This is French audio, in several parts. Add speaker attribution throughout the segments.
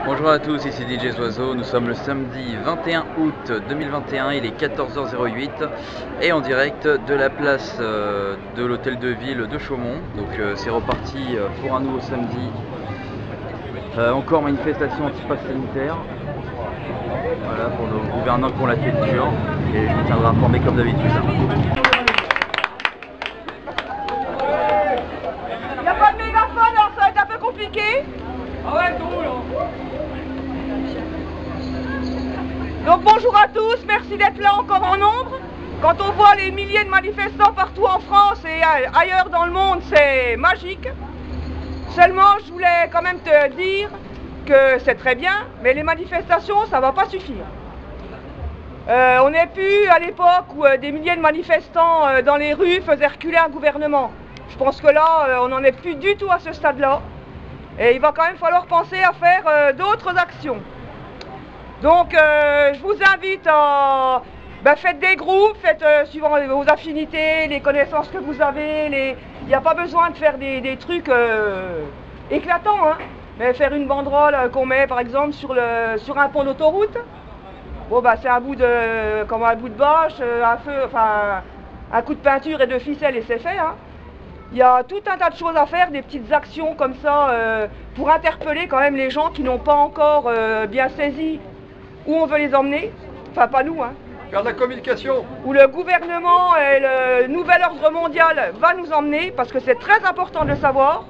Speaker 1: Bonjour à tous, ici DJ Oiseau, nous sommes le samedi 21 août 2021, il est 14h08 et en direct de la place de l'hôtel de ville de Chaumont. Donc c'est reparti pour un nouveau samedi, encore manifestation anti-pass sanitaire, voilà, pour nos gouvernants qui ont la tête dure, et je vous tiendrai informé comme d'habitude.
Speaker 2: Il n'y a pas de mégaphone, alors ça va être un peu compliqué.
Speaker 3: Ah ouais, tout là.
Speaker 2: Donc bonjour à tous, merci d'être là encore en nombre. Quand on voit les milliers de manifestants partout en France et ailleurs dans le monde, c'est magique. Seulement, je voulais quand même te dire que c'est très bien, mais les manifestations, ça ne va pas suffire. On n'est plus à l'époque où des milliers de manifestants dans les rues faisaient reculer un gouvernement. Je pense que là, on n'en est plus du tout à ce stade-là. Et il va quand même falloir penser à faire d'autres actions. Donc je vous invite à faites des groupes, faites suivant vos affinités, les connaissances que vous avez. Il n'y a pas besoin de faire des trucs éclatants, hein, mais faire une banderole qu'on met par exemple sur un pont d'autoroute. Bon c'est un bout de bâche, un feu, enfin un coup de peinture et de ficelle et c'est fait. Hein. Il y a tout un tas de choses à faire, des petites actions comme ça pour interpeller quand même les gens qui n'ont pas encore bien saisi où on veut les emmener, enfin pas nous, hein.
Speaker 3: Faire de la communication.
Speaker 2: Où le gouvernement et le nouvel ordre mondial va nous emmener, parce que c'est très important de le savoir.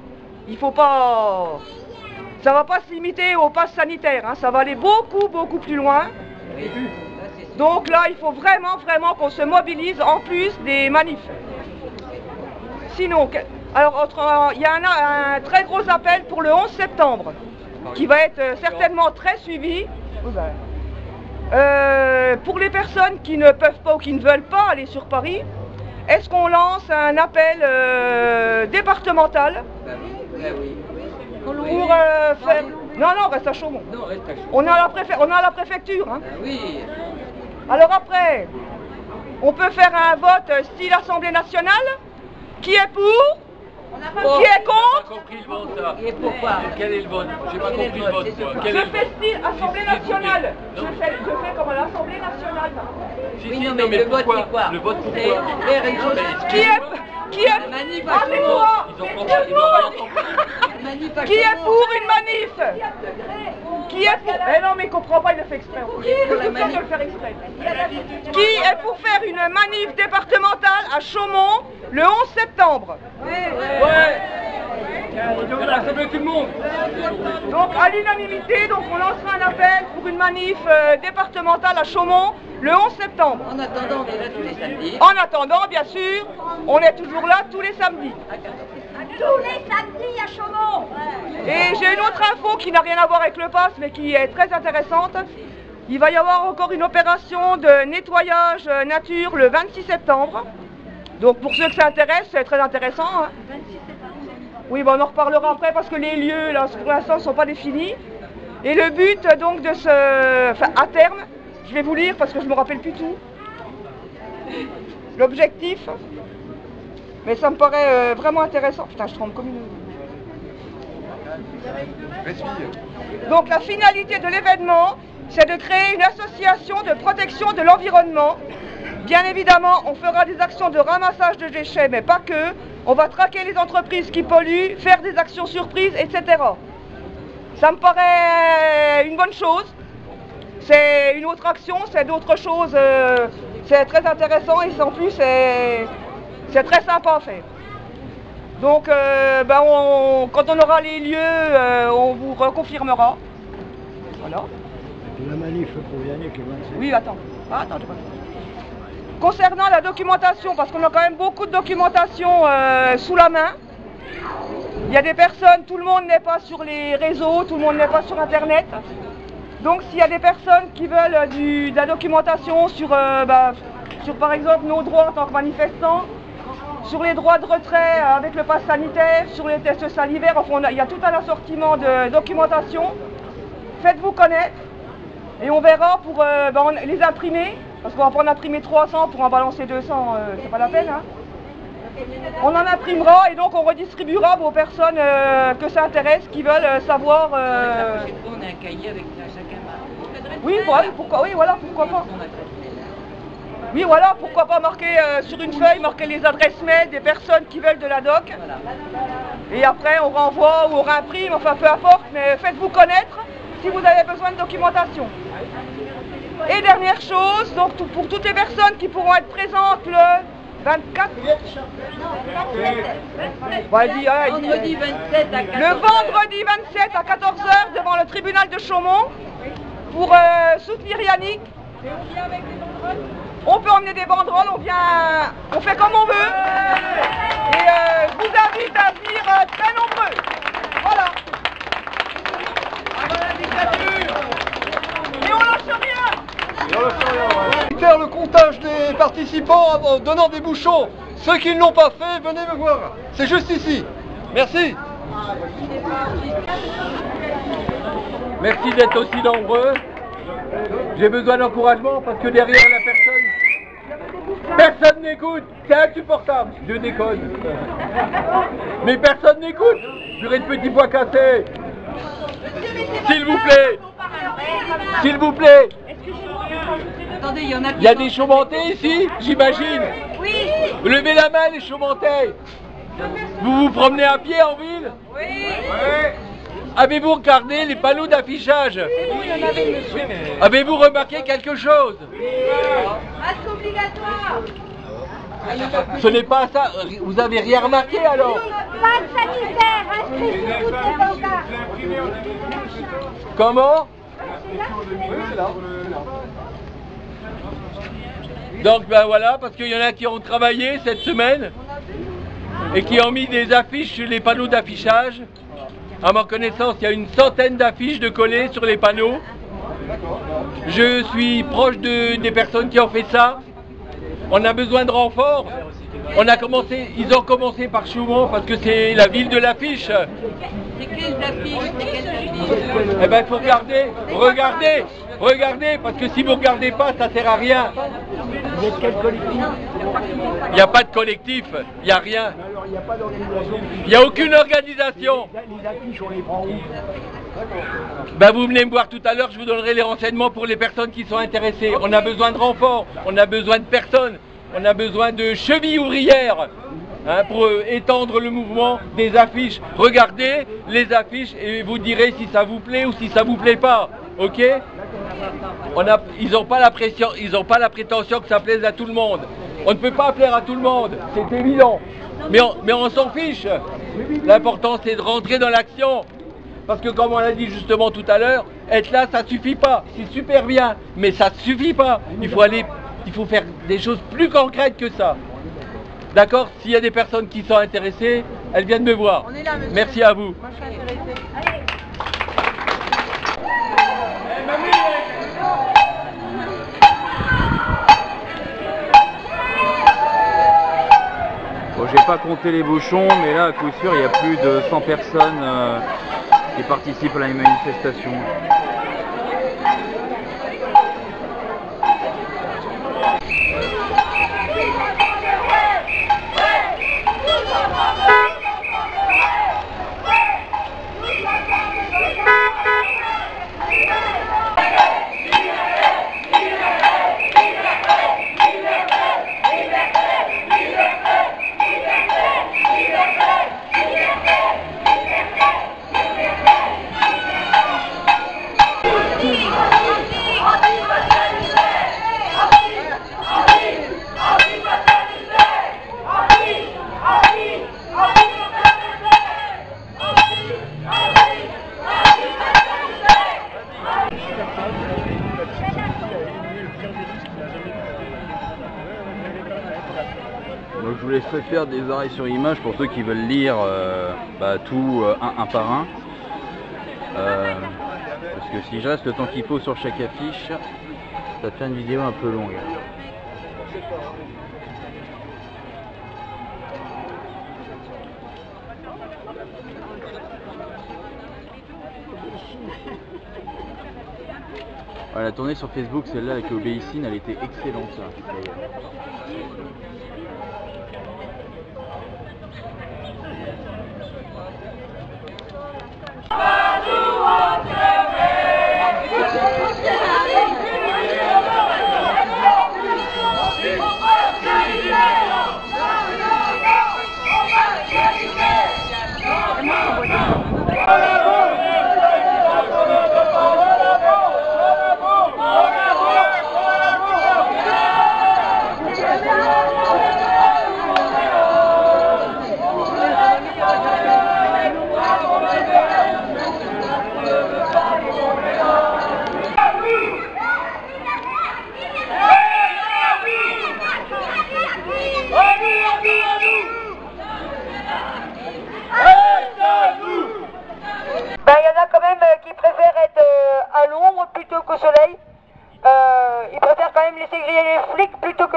Speaker 2: Il faut pas... Ça va pas se limiter au pass sanitaire, hein. Ça va aller beaucoup plus loin. Donc là, il faut vraiment qu'on se mobilise en plus des manifs. Sinon, alors il y a un très gros appel pour le 11 septembre, qui va être certainement très suivi. Pour les personnes qui ne peuvent pas ou qui ne veulent pas aller sur Paris, est-ce qu'on lance un appel départemental pour faire... Non, reste à Chaumont. On est à la préfecture. Hein.
Speaker 4: Oui.
Speaker 2: Alors après, on peut faire un vote style Assemblée nationale. Qui est pour? Qui est contre?
Speaker 3: J'ai pas compris le vote ça.
Speaker 4: Et pourquoi?
Speaker 3: Quel est le vote? J'ai pas compris le vote.
Speaker 2: Je fais style Assemblée nationale. Je fais comme à l'Assemblée nationale.
Speaker 4: Oui, non, mais le vote c'est quoi?
Speaker 3: Le vote pourquoi?
Speaker 2: Qui est
Speaker 4: Manif
Speaker 2: Qui est pour une manif? Qui est pour... Eh non mais il comprend pas, il le fait exprès. Qui est pour faire une manif départementale à Chaumont le 11 septembre?
Speaker 3: On va rassembler tout le monde.
Speaker 2: Donc à l'unanimité, donc on lancera un appel pour une manif départementale à Chaumont le 11 septembre.
Speaker 4: En attendant, on est là tous les samedis.
Speaker 2: En attendant, bien sûr, on est toujours là tous les samedis.
Speaker 5: Tous les samedis à Chaumont.
Speaker 2: Et j'ai une autre info qui n'a rien à voir avec le pass, mais qui est très intéressante. Il va y avoir encore une opération de nettoyage nature le 26 septembre. Donc pour ceux que ça intéresse, c'est très intéressant. Hein. Oui, on en reparlera après parce que les lieux, là, pour l'instant, ne sont pas définis. Et le but, donc, à terme, je vais vous lire parce que je ne me rappelle plus tout. L'objectif, mais ça me paraît vraiment intéressant. Putain, je tremble comme une... Donc la finalité de l'événement, c'est de créer une association de protection de l'environnement. Bien évidemment, on fera des actions de ramassage de déchets, mais pas que. On va traquer les entreprises qui polluent, faire des actions surprises, etc. Ça me paraît une bonne chose. C'est une autre action, c'est d'autres choses. C'est très intéressant et en plus, c'est très sympa à faire. Donc, quand on aura les lieux, on vous reconfirmera. Voilà.
Speaker 6: La manif pour Yannick le 27.
Speaker 2: Oui, attends. Attends, concernant la documentation, parce qu'on a quand même beaucoup de documentation sous la main. Il y a des personnes, tout le monde n'est pas sur les réseaux, tout le monde n'est pas sur Internet. Donc s'il y a des personnes qui veulent de la documentation sur par exemple nos droits en tant que manifestants, sur les droits de retrait avec le pass sanitaire, sur les tests salivaires, enfin il y a tout un assortiment de documentation. Faites-vous connaître et on verra pour les imprimer, parce qu'on va pas en imprimer 300 pour en balancer 200, c'est pas la peine. Hein. On en imprimera et donc on redistribuera aux personnes que ça intéresse, qui veulent savoir...
Speaker 4: La prochaine fois, on a un cahier avec chacun.
Speaker 2: Oui, voilà, pourquoi pas. Oui, voilà, pourquoi pas marquer sur une feuille, marquer les adresses mail des personnes qui veulent de la doc. Et après, on renvoie ou on réimprime, enfin peu importe, mais faites-vous connaître si vous avez besoin de documentation. Et dernière chose, donc pour toutes les personnes qui pourront être présentes le 24
Speaker 4: Vendredi 27 à 14h.
Speaker 2: le vendredi 27 à 14h devant le tribunal de Chaumont pour soutenir Yannick. On peut emmener des banderoles, on fait comme on veut. Et je vous invite à venir très nombreux. Voilà. Et on lâche rien.
Speaker 3: Faire le comptage des participants en donnant des bouchons. Ceux qui ne l'ont pas fait, venez me voir. C'est juste ici. Merci. Merci d'être aussi nombreux. J'ai besoin d'encouragement parce que derrière personne n'écoute. C'est insupportable. Je déconne. Mais personne n'écoute. Purée de petits pois cassés. S'il vous plaît. S'il vous plaît.
Speaker 4: Attendez, il y en a
Speaker 3: Il y a des chaumentés ici, j'imagine.
Speaker 5: Oui.
Speaker 3: Levez la main les chaumentés. Vous vous promenez à pied en ville?
Speaker 5: Oui.
Speaker 3: Avez-vous regardé les panneaux d'affichage? Avez-vous remarqué quelque chose?
Speaker 5: Masque obligatoire.
Speaker 3: Ce n'est pas ça. Vous avez rien remarqué alors?
Speaker 5: Pas de sanitaire, inscrit sur toutes les pancartes.
Speaker 3: Comment? Donc ben voilà, parce qu'il y en a qui ont travaillé cette semaine et qui ont mis des affiches sur les panneaux d'affichage. À ma connaissance, il y a une centaine d'affiches de collées sur les panneaux. Je suis proche des personnes qui ont fait ça. On a besoin de renforts. Ils ont commencé par Chaumont parce que c'est la ville de l'affiche.
Speaker 4: C'est quelles affiches?
Speaker 3: Eh ben, il faut regardez, parce que si vous ne regardez pas, ça sert à rien.
Speaker 6: Vous êtes quel collectif?
Speaker 3: Il n'y a pas de collectif, il n'y a rien.
Speaker 6: Alors, il n'y a pas d'organisation.
Speaker 3: Il n'y a aucune organisation.
Speaker 6: Les affiches, on les prend où?
Speaker 3: Ben, vous venez me voir tout à l'heure, je vous donnerai les renseignements pour les personnes qui sont intéressées. On a besoin de renforts, on a besoin de personnes, on a besoin de chevilles ouvrières. Pour étendre le mouvement des affiches. Regardez les affiches et vous direz si ça vous plaît ou si ça vous plaît pas. Ok? Ils n'ont pas la prétention que ça plaise à tout le monde. On ne peut pas plaire à tout le monde, c'est évident. Mais on s'en fiche. L'important c'est de rentrer dans l'action. Parce que comme on l'a dit justement tout à l'heure, être là ça suffit pas. C'est super bien, mais ça suffit pas. Il faut faire des choses plus concrètes que ça. D'accord? S'il y a des personnes qui sont intéressées, elles viennent me voir.
Speaker 2: On est là, monsieur.
Speaker 3: Merci à vous.
Speaker 2: Moi, je suis intéressée.
Speaker 1: Bon, j'ai pas compté les bouchons, mais là, à coup sûr, il y a plus de 100 personnes qui participent à la manifestation. Donc je vous laisserai faire des arrêts sur image pour ceux qui veulent lire tout un par un. Parce que si je reste le temps qu'il faut sur chaque affiche, ça fait une vidéo un peu longue. Voilà, la tournée sur Facebook, celle-là avec Obéissine, elle était excellente.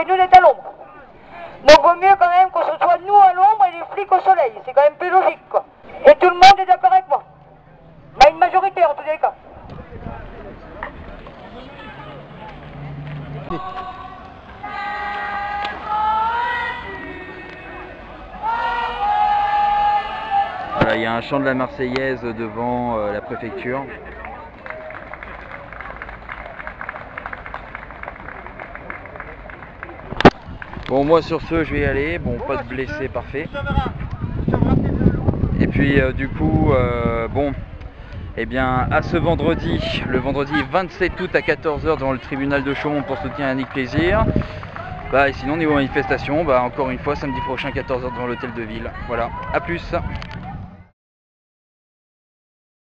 Speaker 5: nous on est à l'ombre. Donc vaut mieux quand même qu'on se soit nous à l'ombre et les flics au soleil, c'est quand même plus logique quoi. Et tout le monde est d'accord avec moi. Mais une majorité en tous les cas.
Speaker 1: Voilà, il y a un chant de la Marseillaise devant la préfecture. Bon, moi sur ce, je vais y aller. Bon, pas de blessés, parfait. Et puis du coup, bon, eh bien, à ce vendredi, le vendredi 27 août à 14 h devant le tribunal de Chaumont pour soutenir Yannick Plaisir. Bah, et sinon, niveau manifestation, bah, encore une fois, samedi prochain 14 h devant l'hôtel de ville. Voilà, à plus.